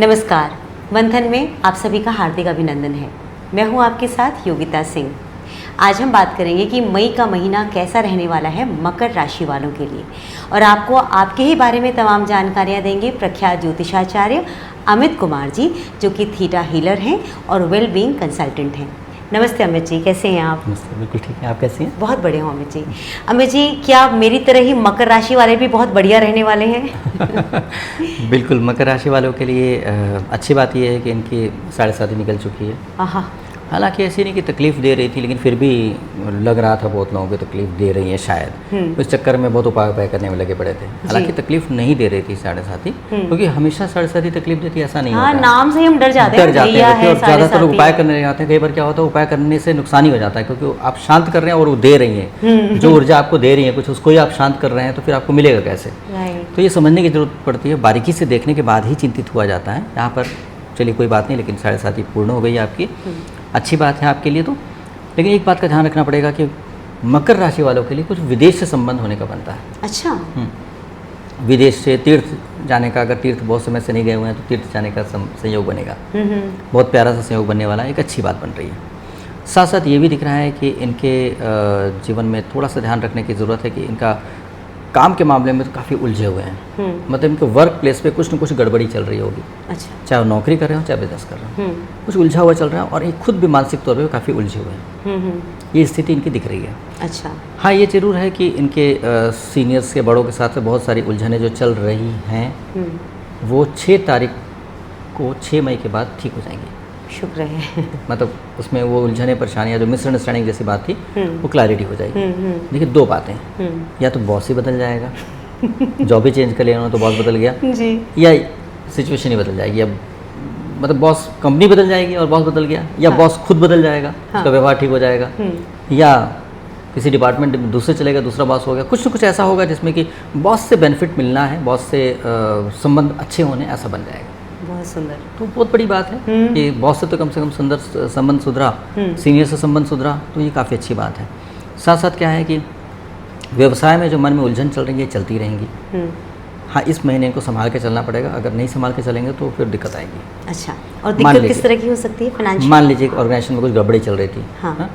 नमस्कार। मंथन में आप सभी का हार्दिक अभिनंदन है। मैं हूं आपके साथ योगिता सिंह। आज हम बात करेंगे कि मई का महीना कैसा रहने वाला है मकर राशि वालों के लिए, और आपको आपके ही बारे में तमाम जानकारियां देंगे प्रख्यात ज्योतिषाचार्य अमित कुमार जी, जो कि थीटा हीलर हैं और वेल बीइंग कंसल्टेंट हैं। नमस्ते अमित जी, कैसे हैं आप? नमस्ते, बिल्कुल ठीक है। आप कैसी हैं? बहुत बढ़िया हूँ अमित जी। अमित जी, क्या मेरी तरह ही मकर राशि वाले भी बहुत बढ़िया रहने वाले हैं? बिल्कुल, मकर राशि वालों के लिए अच्छी बात यह है कि इनकी 7.5 निकल चुकी है। आहा। हालांकि ऐसी नहीं कि तकलीफ़ दे रही थी, लेकिन फिर भी लग रहा था बहुत लोगों को तकलीफ़ दे रही है शायद। उस चक्कर में बहुत उपाय करने में लगे पड़े थे। हालांकि तकलीफ़ नहीं दे रही थी 7.5, क्योंकि हमेशा 7.5 तकलीफ देती है ऐसा नहीं होता। नाम से ही हम डर जाते हैं। और ज़्यादातर लोग उपाय करने जाते हैं। कई बार क्या होता है, उपाय करने से नुकसान ही हो जाता है, क्योंकि आप शांत कर रहे हैं और वो दे रही हैं जो ऊर्जा आपको दे रही है कुछ, उसको ही आप शांत कर रहे हैं, तो फिर आपको मिलेगा कैसे? तो ये समझने की जरूरत पड़ती है, बारीकी से देखने के बाद ही चिंतित हुआ जाता है। यहाँ पर चलिए कोई बात नहीं, लेकिन 7.5 पूर्ण हो गई है आपकी, अच्छी बात है आपके लिए तो। लेकिन एक बात का ध्यान रखना पड़ेगा कि मकर राशि वालों के लिए कुछ विदेश से संबंध होने का बनता है। अच्छा। विदेश से तीर्थ जाने का, अगर तीर्थ बहुत समय से नहीं गए हुए हैं तो तीर्थ जाने का संयोग बनेगा। बहुत प्यारा सा संयोग बनने वाला है, एक अच्छी बात बन रही है। साथ साथ ये भी दिख रहा है कि इनके जीवन में थोड़ा सा ध्यान रखने की ज़रूरत है कि इनका काम के मामले में तो काफ़ी उलझे हुए हैं। मतलब इनके वर्क प्लेस पे कुछ न कुछ गड़बड़ी चल रही होगी। अच्छा। चाहे वो नौकरी कर रहे हो चाहे बिजनेस कर रहे हो, कुछ उलझा हुआ चल रहा है, और ये खुद भी मानसिक तौर पे काफ़ी उलझे हुए हैं। ये स्थिति इनकी दिख रही है। अच्छा। हाँ, ये जरूर है कि इनके सीनियर्स के बड़ों के साथ बहुत सारी उलझनें जो चल रही हैं वो 6 तारीख को 6 मई के बाद ठीक हो जाएंगी। शुक्र है। मतलब उसमें वो उलझने परेशानियाँ जो मिसअंडरस्टैंडिंग जैसी बात थी वो क्लैरिटी हो जाएगी। देखिए 2 बातें, या तो बॉस ही बदल जाएगा, जॉब ही चेंज कर लिया उन्होंने तो बॉस बदल गया जी, या सिचुएशन ही बदल जाएगी। अब मतलब बॉस कंपनी बदल जाएगी और बॉस बदल गया, या बॉस खुद बदल जाएगा, उसका व्यवहार ठीक हो जाएगा, या किसी डिपार्टमेंट में दूसरे चलेगा, दूसरा बॉस हो गया। कुछ न कुछ ऐसा होगा जिसमें कि बॉस से बेनिफिट मिलना है, बॉस से संबंध अच्छे होने, ऐसा बन जाएगा। बहुत सुंदर। तो बहुत बड़ी बात है कि बॉस से तो कम से कम सुंदर संबंध सुधरा, सीनियर से संबंध सुधरा, तो ये काफ़ी अच्छी बात है। साथ साथ क्या है कि व्यवसाय में जो मन में उलझन चल रही है चलती रहेंगी। हाँ, इस महीने को संभाल के चलना पड़ेगा, अगर नहीं संभाल के चलेंगे तो फिर दिक्कत आएगी। अच्छा, और दिक्कत किस तरह की हो सकती है? फाइनेंशियल? मान लीजिए ऑर्गेनाइजेशन में कुछ गड़बड़ी चल रही थी। हाँ।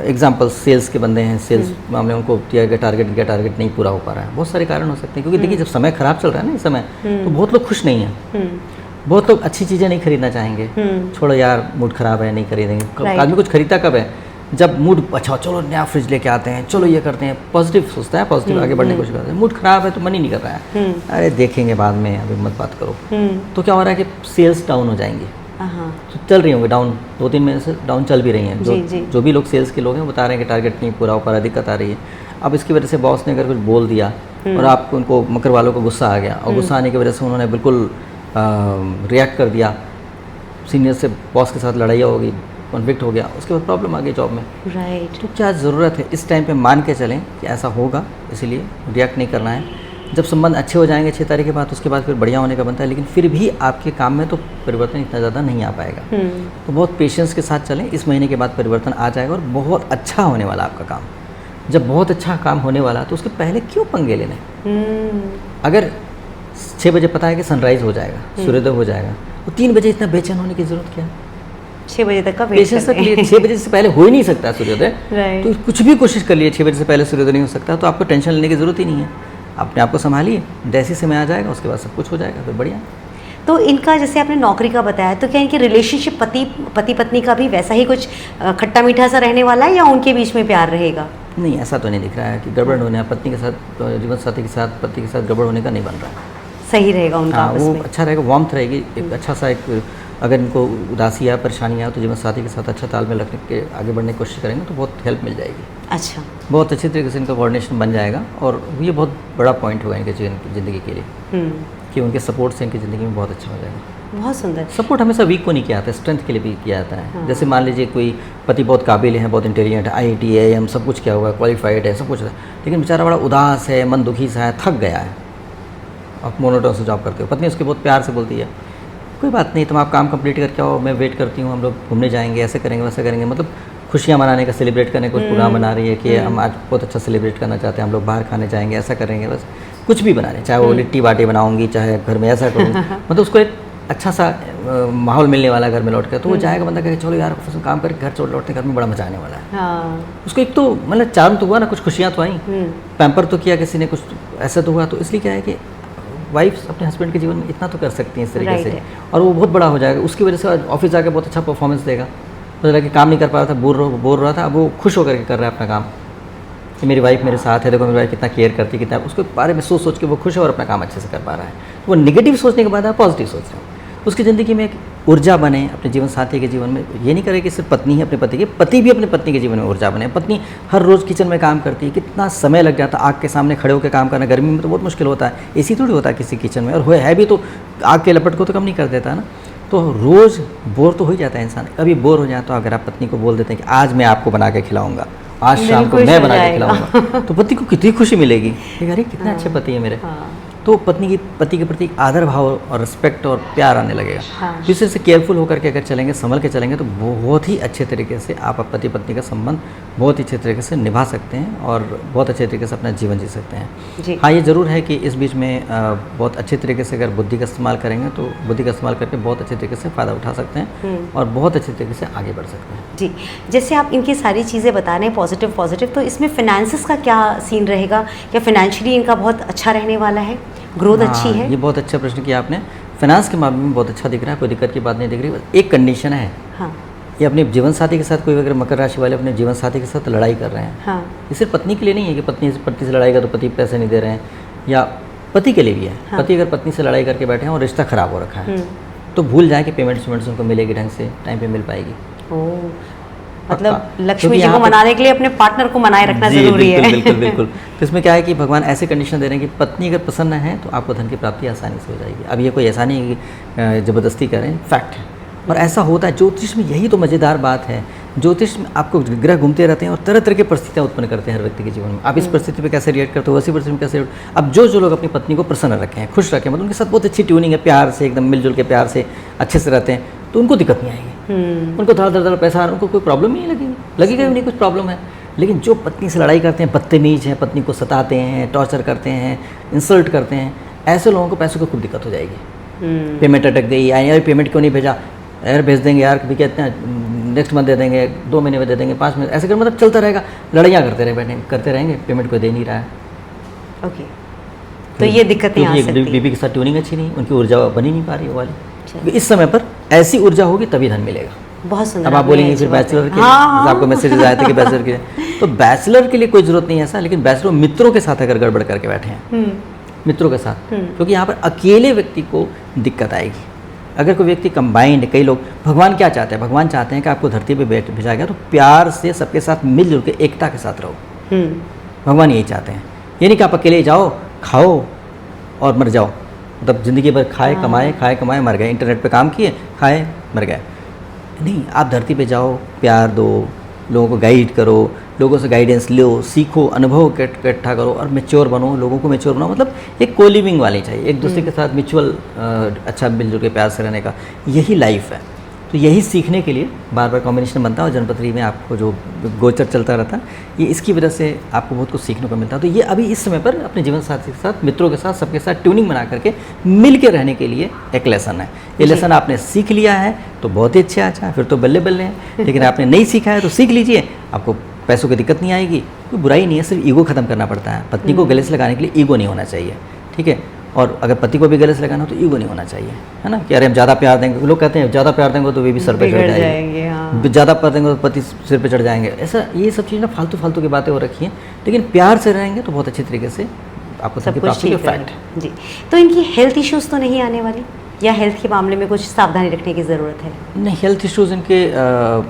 एग्जाम्पल, सेल्स के बंदे हैं, सेल्स मामले में उनको दिया गया टारगेट नहीं पूरा हो पा रहा है। बहुत सारे कारण हो सकते हैं, क्योंकि देखिए जब समय खराब चल रहा है ना इस समय, तो बहुत लोग खुश नहीं हैं। बहुत लोग अच्छी चीज़ें नहीं खरीदना चाहेंगे। छोड़ो यार, मूड खराब है, नहीं खरीदेंगे। आदमी कुछ खरीदता कब है? जब मूड अच्छा, चलो नया फ्रिज लेके आते हैं, चलो ये करते हैं, पॉजिटिव सोचता है, पॉजिटिव आगे बढ़ने की कोशिश करते हैं। मूड खराब है तो मन ही नहीं कर रहा है, अरे देखेंगे बाद में, अभी मत बात करो। तो क्या हो रहा है कि सेल्स डाउन हो जाएंगे। तो चल रही होंगे डाउन, 2-3 महीने से डाउन चल भी रही हैं। जो भी लोग सेल्स के लोग हैं बता रहे हैं कि टारगेट नहीं पूरा हो पा रहा, दिक्कत आ रही है। अब इसकी वजह से बॉस ने अगर कुछ बोल दिया और आपको उनको मकर वालों को गुस्सा आ गया, और गुस्सा आने की वजह से उन्होंने बिल्कुल रिएक्ट कर दिया, सीनियर से बॉस के साथ लड़ाई होगी, कॉन्फ्लिक्ट हो गया, उसके बाद प्रॉब्लम आ गई जॉब में। राइट। तो क्या ज़रूरत है इस टाइम पे मान के चलें कि ऐसा होगा, इसलिए रिएक्ट नहीं करना है। जब संबंध अच्छे हो जाएंगे 6 तारीख के बाद, उसके बाद फिर बढ़िया होने का बनता है, लेकिन फिर भी आपके काम में तो परिवर्तन इतना ज़्यादा नहीं आ पाएगा। तो बहुत पेशेंस के साथ चलें, इस महीने के बाद परिवर्तन आ जाएगा और बहुत अच्छा होने वाला आपका काम। जब बहुत अच्छा काम होने वाला तो उसके पहले क्यों पंगे लेने? अगर 6 बजे पता है कि सनराइज़ हो जाएगा, सूर्योदय हो जाएगा, तो 3 बजे इतना बेचैन होने की ज़रूरत क्या है? 6 बजे तक का पेशेंस के लिए 6 बजे से पहले हो ही नहीं सकता सूर्योदय। तो कुछ भी कोशिश कर लिए 6 बजे से पहले सूर्योदय नहीं हो सकता, तो आपको टेंशन लेने की ज़रूरत ही नहीं है। अपने आप को संभालिए, जैसे समय आ जाएगा उसके बाद सब कुछ हो जाएगा, फिर बढ़िया। तो इनका, जैसे आपने नौकरी का बताया, तो क्या इनकी रिलेशनशिप पति पत्नी का भी वैसा ही कुछ खट्टा मीठा सा रहने वाला है, या उनके बीच में प्यार रहेगा? नहीं, ऐसा तो नहीं दिख रहा है कि गड़बड़ होने, पत्नी के साथ, जीवन साथी के साथ, पति के साथ गड़बड़ होने का नहीं बन रहा है। सही रहेगा उनका आपस वो में। अच्छा रहेगा, वार्मथ रहेगी, एक अच्छा सा एक, अगर इनको उदासी या परेशानी आए तो जीवन साथी के साथ अच्छा तालमेल रखने के आगे बढ़ने की कोशिश करेंगे तो बहुत हेल्प मिल जाएगी। अच्छा। बहुत अच्छी तरीके से इनका कोऑर्डिनेशन बन जाएगा, और ये बहुत बड़ा पॉइंट होगा इनके ज़िंदगी के लिए कि उनके सपोर्ट से इनकी ज़िंदगी में बहुत अच्छा हो जाएगा। बहुत सुंदर। सपोर्ट हमेशा वीक को नहीं किया जाता है, स्ट्रेंथ के लिए भी किया जाता है। जैसे मान लीजिए कोई पति बहुत काबिल है, बहुत इंटेलिजेंट है, IIT IIM सब कुछ किया हुआ है, क्वालिफाइड है, सब कुछ है, लेकिन बेचारा बड़ा उदास है, मन दुखी सा है, थक गया है, आप मोनोटोन से जॉब करते हो, पत्नी उसके बहुत प्यार से बोलती है, कोई बात नहीं, तुम आप काम कंप्लीट करके आओ, मैं वेट करती हूँ, हम लोग घूमने जाएंगे, ऐसे करेंगे वैसे करेंगे, मतलब खुशियाँ मनाने का, सेलिब्रेट करने का कुछ प्रोग्राम बना रही है कि हम आज बहुत अच्छा सेलिब्रेट करना चाहते हैं, हम लोग बाहर खाने जाएंगे, ऐसा करेंगे, बस कुछ भी बना रहे, चाहे वो लिट्टी बाटी बनाऊंगी, चाहे घर में ऐसा करूँ, मतलब उसको एक अच्छा सा माहौल मिलने वाला है घर में लौट कर, तो वो जाएगा बंदा कहेगा चलो यार ऑफिस में काम करके घर लौटते घर में बड़ा मजा आने वाला है। हाँ। उसको एक तो मतलब चार्म तो हुआ ना, कुछ खुशियाँ तो आई, पैम्पर तो किया किसी ने, कुछ ऐसा तो हुआ। तो इसलिए क्या है कि वाइफ अपने हस्बैंड के जीवन में इतना तो कर सकती हैं इस तरीके से, और वो बहुत बड़ा हो जाएगा। उसकी वजह से ऑफिस जाकर बहुत अच्छा परफॉर्मेंस देगा। मतलब कि काम नहीं कर पा रहा था, बोर रहा था, अब वो खुश होकर के कर रहा है अपना काम कि मेरी वाइफ मेरे साथ है, देखो मेरी वाइफ कितना केयर करती है, कितना, उसके बारे में सोच के वो खुश है और अपना काम अच्छे से कर पा रहा है। तो वो नेगेटिव सोचने के बाद आप पॉजिटिव सोच रहे हो, उसकी ज़िंदगी में एक ऊर्जा बने। अपने जीवन साथी के जीवन में ये नहीं करे कि सिर्फ पत्नी है अपने पति की, पति भी अपने पत्नी के जीवन में ऊर्जा बने। पत्नी हर रोज़ किचन में काम करती है, कितना समय लग जाता है आग के सामने खड़े होकर काम करना, गर्मी में तो बहुत मुश्किल होता है, एसी थोड़ी होता है किसी किचन में, और है भी तो आग के लपट को तो कम नहीं कर देता है ना। तो रोज़ बोर तो हो ही जाता है इंसान। कभी बोर हो जाए तो अगर आप पत्नी को बोल देते हैं कि आज मैं आपको बना के खिलाऊंगा, आज शाम को मैं बना के खिलाऊंगा, तो पति को कितनी खुशी मिलेगी, अरे कितना अच्छे पति है मेरे। तो पति के प्रति आदर भाव और रिस्पेक्ट और प्यार आने लगेगा। हाँ। तो इससे केयरफुल होकर के अगर चलेंगे, संभल के चलेंगे, तो बहुत ही अच्छे तरीके से आप पति पत्नी का संबंध बहुत ही अच्छे तरीके से निभा सकते हैं और बहुत अच्छे तरीके से अपना जीवन जी सकते हैं जी। हाँ, ये ज़रूर है कि इस बीच में बहुत अच्छे तरीके से अगर बुद्धि का इस्तेमाल करेंगे तो बुद्धि का इस्तेमाल करके बहुत अच्छे तरीके से फ़ायदा उठा सकते हैं और बहुत अच्छे तरीके से आगे बढ़ सकते हैं जी। जैसे आप इनकी सारी चीज़ें बता रहे हैं पॉजिटिव, तो इसमें फाइनेंसिस का क्या सीन रहेगा? क्या फाइनेंशियली इनका बहुत अच्छा रहने वाला है, ग्रोथ अच्छी है? ये बहुत अच्छा प्रश्न किया आपने। फाइनेंस के मामले में बहुत अच्छा दिख रहा है, कोई दिक्कत की बात नहीं दिख रही। एक कंडीशन है, हाँ, ये अपने जीवन साथी के साथ, कोई अगर मकर राशि वाले अपने जीवन साथी के साथ लड़ाई कर रहे हैं, हाँ, ये सिर्फ पत्नी के लिए नहीं है कि पति से लड़ाई का तो पति पैसे नहीं दे रहे हैं, या पति के लिए भी है। हाँ। पति अगर पत्नी से लड़ाई करके बैठे हैं और रिश्ता खराब हो रखा है तो भूल जाए कि पेमेंट्स उनको मिलेगी ढंग से, टाइम पे मिल पाएगी। मतलब लक्ष्मी जी को मनाने के लिए अपने पार्टनर को मनाए रखना जरूरी है। बिल्कुल। तो इसमें क्या है कि भगवान ऐसे कंडीशन दे रहे हैं कि पत्नी अगर प्रसन्न है तो आपको धन की प्राप्ति आसानी से हो जाएगी। अब ये कोई ऐसा नहीं है कि ज़बरदस्ती करें, फैक्ट है और ऐसा होता है। ज्योतिष में यही तो मज़ेदार बात है। ज्योतिष में आपको ग्रह घूमते रहते हैं और तरह तरह की परिस्थितियाँ उत्पन्न करते हैं हर व्यक्ति के जीवन में। आप इस परिस्थिति पे कैसे रिएक्ट करते हो, वैसी परिस्थिति में कैसे रिएक्ट। अब जो लोग अपनी पत्नी को प्रसन्न रखें, खुश रखें, मतलब उनके साथ बहुत अच्छी ट्यूनिंग है, प्यार से एकदम मिलजुल के प्यार से अच्छे से रहते हैं, तो उनको दिक्कत नहीं आएगी। उनको धड़ पैसा, उनको कोई प्रॉब्लम नहीं लगेगा भी नहीं कुछ प्रॉब्लम है। लेकिन जो पत्नी से लड़ाई करते हैं, बदतमीज हैं, पत्नी को सताते हैं, टॉर्चर करते हैं, इंसल्ट करते हैं, ऐसे लोगों को पैसों की खूब दिक्कत हो जाएगी। पेमेंट अटक गई, यार पेमेंट क्यों नहीं भेजा, यार भेज देंगे यार, कभी कहते हैं नेक्स्ट मंथ दे देंगे, 2 महीने में दे देंगे, 5 महीने, ऐसे कर मतलब चलता रहेगा। लड़ाइयाँ करते रहेंगे, पेमेंट कोई दे नहीं रहा है। ओके, तो ये दिक्कतें आ सकती हैं। बीबी के साथ ट्यूनिंग अच्छी नहीं, उनकी ऊर्जा बनी नहीं पा रही वो वाली। इस समय पर ऐसी ऊर्जा होगी तभी धन मिलेगा। बहुत सुंदर। अब आप बोलेंगे फिर बैचलर के लिए, आपको मैसेजेस आए थे कि बैचलर के लिए, तो बैचलर के लिए कोई जरूरत नहीं है ऐसा। लेकिन बैचलर मित्रों के साथ अगर गड़बड़ करके बैठे हैं, मित्रों के साथ, क्योंकि यहाँ पर अकेले व्यक्ति को दिक्कत आएगी। अगर कोई व्यक्ति कंबाइंड, कई लोग, भगवान क्या चाहते हैं, भगवान चाहते हैं कि आपको धरती पे भेजा गया तो प्यार से सबके साथ मिलजुल के एकता के साथ रहो। भगवान यही चाहते हैं। ये नहीं कि आप अकेले जाओ, खाओ और मर जाओ, मतलब ज़िंदगी भर खाए कमाए मर गए, इंटरनेट पे काम किए, खाए मर गए। नहीं, आप धरती पे जाओ, प्यार दो, लोगों को गाइड करो, लोगों से गाइडेंस लो, सीखो, अनुभव इकट्ठा करो और मैच्योर बनो, लोगों को मैच्योर बनाओ। मतलब एक को लिविंग वाली चाहिए, एक दूसरे के साथ म्यूचुअल अच्छा मिलजुल के प्यार से रहने का, यही लाइफ है। तो यही सीखने के लिए बार बार कॉम्बिनेशन बनता है और जन्मपत्री में आपको जो गोचर चलता रहता है, ये इसकी वजह से आपको बहुत कुछ सीखने को मिलता है। तो ये अभी इस समय पर अपने जीवन साथी के साथ, मित्रों के साथ, सबके साथ ट्यूनिंग बना करके मिल के रहने के लिए एक लेसन है। ये लेसन आपने सीख लिया है तो बहुत ही अच्छा, फिर तो बल्ले बल्ले हैं। लेकिन आपने नहीं सीखा है तो सीख लीजिए, आपको पैसों की दिक्कत नहीं आएगी। कोई बुराई नहीं है, सिर्फ ईगो खत्म करना पड़ता है। पत्नी को गले से लगाने के लिए ईगो नहीं होना चाहिए, ठीक है। और अगर पति को भी गले से लगाना हो तो ईगो नहीं होना चाहिए, है ना, कि अरे हम ज़्यादा प्यार देंगे। लोग कहते हैं ज़्यादा प्यार देंगे तो वे भी सर पे चढ़ जाएंगे, हाँ। ज़्यादा प्यार देंगे तो पति सिर पे चढ़ जाएंगे। ऐसा ये सब चीज़ ना फालतू की बातें हो रखी हैं। लेकिन प्यार से रहेंगे तो बहुत अच्छे तरीके से आपको सब कुछ ठीक है जी। तो इनकी हेल्थ इश्यूज़ तो नहीं आने वाली, या हेल्थ के मामले में कुछ सावधानी रखने की ज़रूरत है? नहीं, हेल्थ इश्यूज़ इनके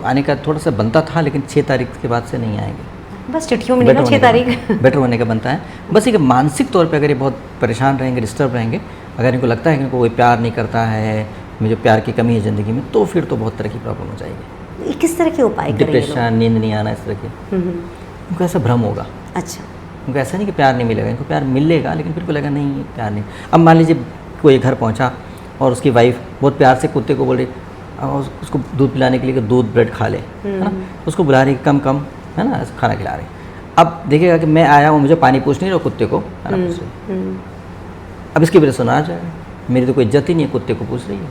आने का थोड़ा सा बनता था, लेकिन 6 तारीख के बाद से नहीं आएंगे। बस चिट्ठियों में नहीं, 6 तारीख बेटर होने का बनता है। बस एक मानसिक तौर पे अगर ये बहुत परेशान रहेंगे, डिस्टर्ब रहेंगे, अगर इनको लगता है कि इनको कोई प्यार नहीं करता है, मुझे प्यार की कमी है ज़िंदगी में, तो फिर तो बहुत तरह की प्रॉब्लम हो जाएगी। किस तरह के उपाय करेंगे? डिप्रेशन, नींद नहीं आना, इस तरह के उनको ऐसा भ्रम होगा। अच्छा, उनको ऐसा नहीं कि प्यार नहीं मिलेगा, इनको प्यार मिलेगा, लेकिन फिर को लगा नहीं प्यार नहीं। अब मान लीजिए कोई घर पहुँचा और उसकी वाइफ बहुत प्यार से कुत्ते को बोल रही, उसको दूध पिलाने के लिए दूध ब्रेड खा ले, है ना, उसको बुला रही कम है ना, खाना खिला रही। अब देखिएगा कि मैं आया हूँ, मुझे पानी पूछ नहीं रहा, कुत्ते को है ना पूछ रही। अब इसकी वजह से नाराज जाएगा, मेरी तो कोई इज्जत ही नहीं है, कुत्ते को पूछ रही है।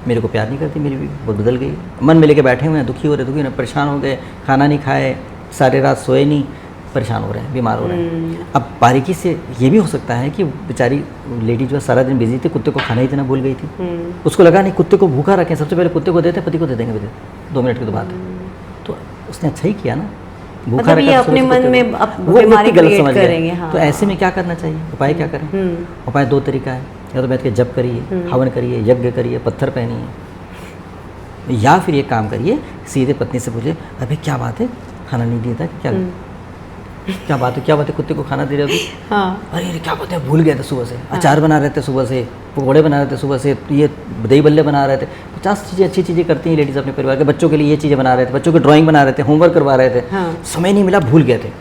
मेरे को प्यार नहीं करती, मेरी बीवी बहुत बदल गई, मन में लेके बैठे हुए हैं, दुखी हो रहे, परेशान हो गए, खाना नहीं खाए, सारी रात सोए नहीं, परेशान हो रहे हैं, बीमार हो रहे हैं। अब बारीकी से ये भी हो सकता है कि बेचारी लेडी जो है सारा दिन बिजी थी, कुत्ते को खाना ही देना भूल गई थी, उसको लगा नहीं कुत्ते को भूखा रखें, सबसे पहले कुत्ते को देते, पति को दे देंगे 2 मिनट की तो बात है। तो उसने अच्छा ही किया ना, भूखा मतलब ये अपने मन में वो बीमारी गलत क्रिएट समझ करेंगे। गया। तो ऐसे में क्या करना चाहिए, उपाय क्या करें? उपाय 2 तरीका है, या तो बैठ के जप करिए, हवन करिए, यज्ञ करिए, पत्थर पहनिए, या फिर ये काम करिए, सीधे पत्नी से पूछिए, अभी क्या बात है, खाना नहीं दिया था क्या? क्या बात है, कुत्ते को खाना दे रहे हो? हाँ। अरे क्या बात है, भूल गए थे सुबह से, अचार बना रहे थे सुबह से, पकौड़े बना रहे थे सुबह से, ये दही बल्ले बना रहे थे, 50 चीज़ें अच्छी चीज़ें करती हैं लेडीज़ अपने परिवार के बच्चों के लिए, ये चीज़ें बना रहे थे, बच्चों की ड्राइंग बना रहे थे, होमवर्क करवा रहे थे, समय नहीं मिला, भूल गए थे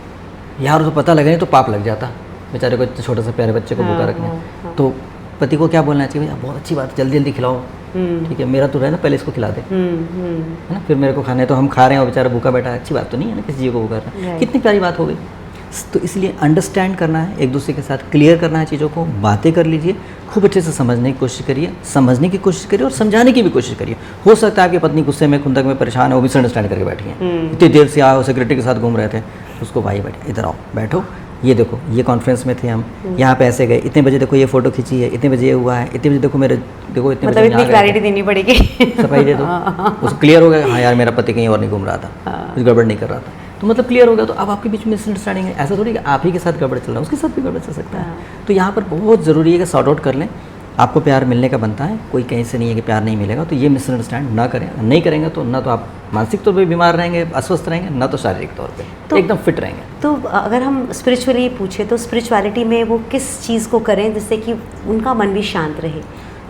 यार, तो पता लगे नहीं तो पाप लग जाता बेचारे को, इतने छोटे से प्यारे बच्चे को भूखा रखने। तो पति को क्या बोलना चाहिए, बहुत अच्छी बात है, जल्दी जल्दी खिलाओ, ठीक है, मेरा तो रहे ना, पहले इसको खिला दे, है ना, फिर मेरे को खाने, तो हम खा रहे हैं और बेचारा भूखा बैठा है, अच्छी बात तो नहीं है ना किसी चीज़ को भूखा रखना, कितनी प्यारी बात हो गई। तो इसलिए अंडरस्टैंड करना है, एक दूसरे के साथ क्लियर करना है चीज़ों को, बातें कर लीजिए, खूब अच्छे से समझने की कोशिश करिए, और समझाने की भी कोशिश करिए। हो सकता है आपकी पत्नी गुस्से में, खुंदक में परेशान है, वो मिसअंडरस्टैंड करके बैठी है, इतनी देर से आओ, सेक्रेटरी के साथ घूम रहे थे, उसको भाई बैठे, इधर आओ, बैठो, ये देखो, ये कॉन्फ्रेंस में थे हम, यहाँ पे ऐसे गए, इतने बजे देखो ये फोटो खींची है, इतने बजे ये हुआ है, इतने बजे देखो मेरे, देखो इतने मतलब इतनी क्लैरिटी देनी पड़ेगी, सफाई दे दो, उसको क्लियर हो गया, हाँ यार मेरा पति कहीं और नहीं घूम रहा था, कुछ गड़बड़ नहीं कर रहा था, तो मतलब क्लियर हो गया। तो अब आपके बीच में मिसअंडरस्टैंडिंग है, ऐसा थोड़ी कि आप ही के साथ गड़बड़ चल रहा है, उसके साथ भी गड़बड़ चल सकता है। तो यहाँ पर बहुत ज़रूरी है कि सॉर्ट आउट कर लें, आपको प्यार मिलने का बनता है, कोई कहीं से नहीं है कि प्यार नहीं मिलेगा, तो ये मिसअंडरस्टैंड ना करें, नहीं करेंगे तो ना तो आप मानसिक तौर पे बीमार रहेंगे, अस्वस्थ रहेंगे, ना तो शारीरिक तौर पे तो एकदम फिट रहेंगे। तो अगर हम स्पिरिचुअली पूछे तो स्पिरिचुअलिटी में वो किस चीज़ को करें जिससे कि उनका मन भी शांत रहे?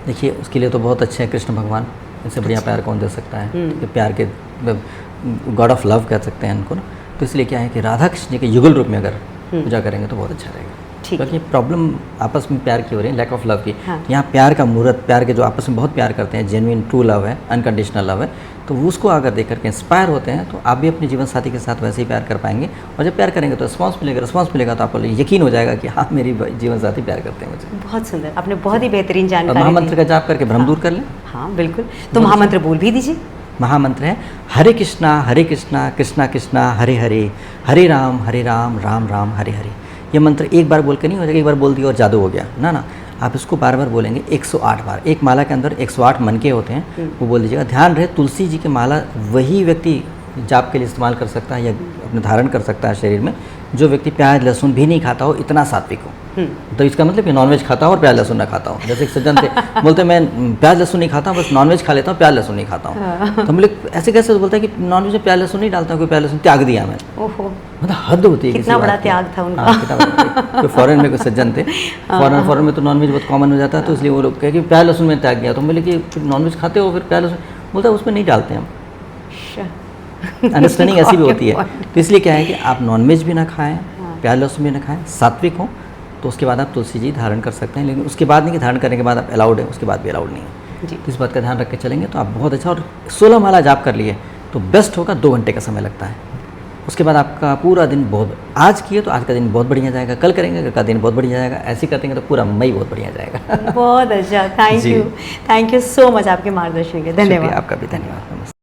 देखिए उसके लिए तो बहुत अच्छे हैं कृष्ण भगवान, इनसे बढ़िया प्यार कौन दे सकता है, प्यार के गॉड ऑफ लव कह सकते हैं इनको ना। तो इसलिए क्या है कि राधा कृष्ण जी के युगल रूप में अगर पूजा करेंगे तो बहुत अच्छा रहेगा। क्योंकि प्रॉब्लम आपस में प्यार की हो रही है, लैक ऑफ लव की। हाँ। यहाँ प्यार का मुहूर्त, प्यार के जो आपस में बहुत प्यार करते हैं, जेन्युइन ट्रू लव है, अनकंडीशनल लव है, तो उसको अगर देख करके इंस्पायर होते हैं तो आप भी अपने जीवन साथी के साथ वैसे ही प्यार कर पाएंगे। और जब प्यार करेंगे तो रिस्पॉन्स मिलेगा तो आपको यकीन हो जाएगा कि हाँ मेरी जीवन साथी प्यार करते हैं मुझे। बहुत सुंदर, आपने बहुत ही बेहतरीन जानकारी। महामंत्र का जाप करके भ्रम दूर कर लें। हाँ बिल्कुल, तो महामंत्र बोल भी दीजिए। महामंत्र है हरे कृष्णा कृष्णा कृष्णा हरे हरे, हरे राम राम राम हरे हरे। ये मंत्र एक बार बोल के नहीं हो जाएगा, एक बार बोल दिया और जादू हो गया ना ना, आप इसको बार बार बोलेंगे 108 बार। एक माला के अंदर 108 मनके होते हैं, वो बोल दीजिएगा। ध्यान रहे तुलसी जी की माला वही व्यक्ति जाप के लिए इस्तेमाल कर सकता है या अपने धारण कर सकता है शरीर में जो व्यक्ति प्याज लहसुन भी नहीं खाता हो, इतना सात्विक हो। तो इसका मतलब कि नॉनवेज खाता हूँ और प्याज लहसुन ना खाता हूँ। जैसे एक सज्जन थे बोलते मैं प्याज लहसुन नहीं खाता हूँ, बस नॉनवेज खा लेता हूँ, प्याज लहसुन नहीं खाता हूँ। तो हम लोग ऐसे कैसे बोलता है कि नॉनवेज में प्याज लहसुन नहीं डालता हूँ, कोई प्याज लहसुन त्याग दिया मैं। ओहो, मतलब हद होती है। कितना बड़ा त्याग था उनका। तो फॉरेन में कोई सज्जन थे, फॉरेन में तो नॉनवेज बहुत कॉमन हो जाता है, तो इसलिए वो लोग कहे कि प्याज लहसुन में त्याग गया। तो बोले कि नॉनवेज खाते हो फिर प्याज लहसुन, बोलता है उसमें नहीं डालते हम। अंडरस्टैंडिंग ऐसी भी होती है। तो इसलिए क्या है कि आप नॉनवेज भी ना खाएं, प्याज लहसुन भी ना खाएं, सात्विक हो, तो उसके बाद आप तुलसी जी धारण कर सकते हैं। लेकिन उसके बाद नहीं कि धारण करने के बाद आप अलाउड है, उसके बाद भी अलाउड नहीं है। तो इस बात का ध्यान रख के चलेंगे तो आप बहुत अच्छा। और 16 माला जाप कर लिए तो बेस्ट होगा, 2 घंटे का समय लगता है। उसके बाद आपका पूरा दिन बहुत, आज किए तो आज का दिन बहुत बढ़िया जाएगा, कल करेंगे कल का दिन बहुत बढ़िया जाएगा, ऐसे करेंगे तो पूरा मई बहुत बढ़िया जाएगा। बहुत अच्छा, थैंक यू सो मच आपके मार्गदर्शन के। धन्यवाद। आपका भी धन्यवाद। नमस्ते।